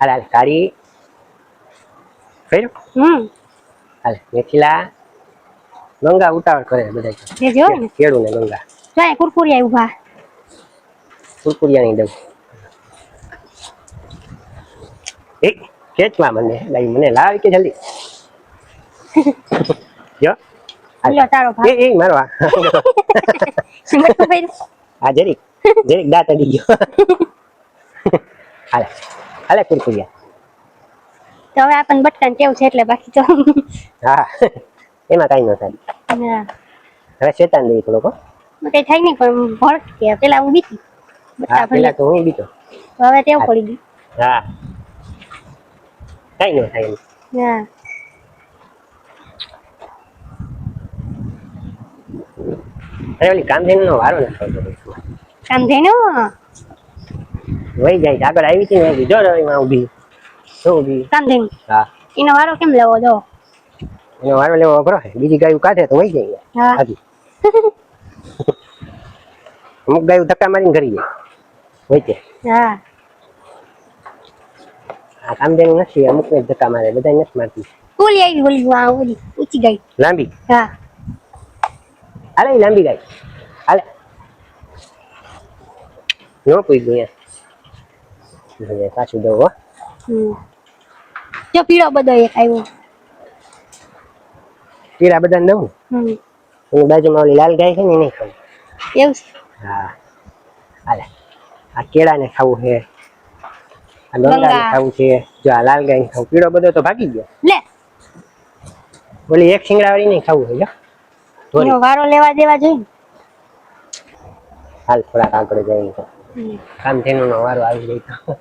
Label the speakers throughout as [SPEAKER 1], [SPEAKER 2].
[SPEAKER 1] હાલ હાલ કાળી કર્યું હાલ મેથીલા ગંગા ઉતાવળ કરે બધા
[SPEAKER 2] જે જો ને
[SPEAKER 1] કેળું ને ગંગા
[SPEAKER 2] જાય કુરકુરિયા ઉભા
[SPEAKER 1] કુરકુરિયાની ડબ એ ખેંચવા મને લાવી કે જલ્દી જો
[SPEAKER 2] લ્યો તારો ભાગ
[SPEAKER 1] એ મારવા
[SPEAKER 2] મટકો ભાઈ
[SPEAKER 1] આ જરીક દાંત અડી ગયો હાલે હાલે કુરકુરિયા
[SPEAKER 2] તો હવે આપણને બટકાને કેવું છે એટલે બાકી તો
[SPEAKER 1] હા એમાં કઈ ન થાય
[SPEAKER 2] હા
[SPEAKER 1] હવે શેતાન દઈ થોડોક
[SPEAKER 2] કઈ થાય નહીં પણ ભડક કે પેલા હું બીતી
[SPEAKER 1] હા પેલા તો હું બીતો
[SPEAKER 2] હવે ટેવ પડી ગઈ
[SPEAKER 1] હા કઈ ન થાય એમ
[SPEAKER 2] હા
[SPEAKER 1] અરે ઓલી કામધેનુ નો વારો નથી આવતો
[SPEAKER 2] કામ થઈને
[SPEAKER 1] વહી જાય આગળ આવી હતી ને જો એમાં ઊભી શું ઊભી
[SPEAKER 2] કામ થઈને
[SPEAKER 1] હા
[SPEAKER 2] એનો વારો કેમ લેવો જો
[SPEAKER 1] એનો વારો લેવો અઘરો છે બીજી ગાયું કાઢે તો વહી જાય
[SPEAKER 2] હા
[SPEAKER 1] હાજી અમુક ગાયું ધક્કા મારીને ઘરી જાય હોય છે
[SPEAKER 2] હા
[SPEAKER 1] આ કામધેનુ નથી અમુક ને ધક્કા મારે બધા નથી મારતી
[SPEAKER 2] ઓલી આવી ઓલી આ ઓલી ઊંચી ગઈ
[SPEAKER 1] લાંબી
[SPEAKER 2] હા
[SPEAKER 1] હાલે લાંબી ગાય હાલે નો પૂઈ ગયો પાછું દઉં હો
[SPEAKER 2] જો પીળો બધો એક આવ્યો
[SPEAKER 1] પીળા બધા દઉં એની બાજુમાં ઓલી લાલ ગાય છે ને એને ખાવું
[SPEAKER 2] એવું છે
[SPEAKER 1] હા હાલે આ કેળા ને ખાવું છે આ ગંગા ને ખાવું છે જો આ લાલ ગાય ને ખાવું પીળો બધો તો ભાગી ગયો
[SPEAKER 2] લે
[SPEAKER 1] ઓલી એક શિંગડાવાળી નહીં ખાવું છે જો
[SPEAKER 2] એનો વારો લેવા દેવા જોઈએ
[SPEAKER 1] હાલ થોડાક આગળ જઈએ કામધેનુ નો વારો આવી ગયો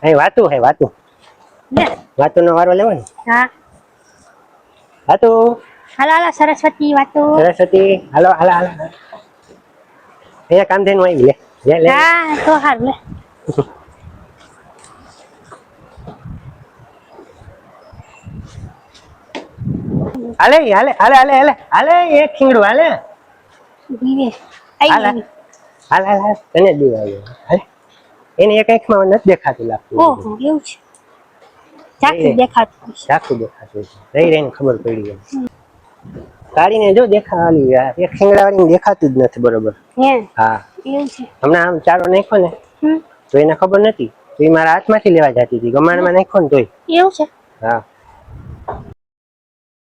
[SPEAKER 1] અહીં વાતું હે વાતું
[SPEAKER 2] લે
[SPEAKER 1] વાતું નો વારો લેવાનો
[SPEAKER 2] હા
[SPEAKER 1] વાતું
[SPEAKER 2] હાલો હાલો સરસ્વતી વાતો
[SPEAKER 1] સરસ્વતી હાલો હાલો હાલો અહીંયા કામધેનુ આવી લે લે
[SPEAKER 2] હા તો હારું લે
[SPEAKER 1] હાલે હાલે હાલે હાલે હાલે હાલે એક ખીંગડું હાલે
[SPEAKER 2] દીવે
[SPEAKER 1] હાલ
[SPEAKER 2] આવી
[SPEAKER 1] હાલ હાલ હાલ તને જ દીવા હાલે એને એક આંખમાં નથી દેખાતું લાગતું
[SPEAKER 2] ઓહો એવું છે ચાકુ દેખાતું
[SPEAKER 1] ચાકુ દેખાતું રહી રહીને ખબર પડી ગઈ કાઢીને જો દેખાવાની એક શિંગડાવાળી દેખાતું જ નથી બરોબર
[SPEAKER 2] હે
[SPEAKER 1] હા
[SPEAKER 2] એવું છે
[SPEAKER 1] હમણાં આમ ચારો નાખ્યો ને તો એને ખબર નથી તો એ મારા હાથમાંથી લેવા જતી હતી ગમાણમાં નાખ્યો ને તોય
[SPEAKER 2] એવું છે
[SPEAKER 1] હા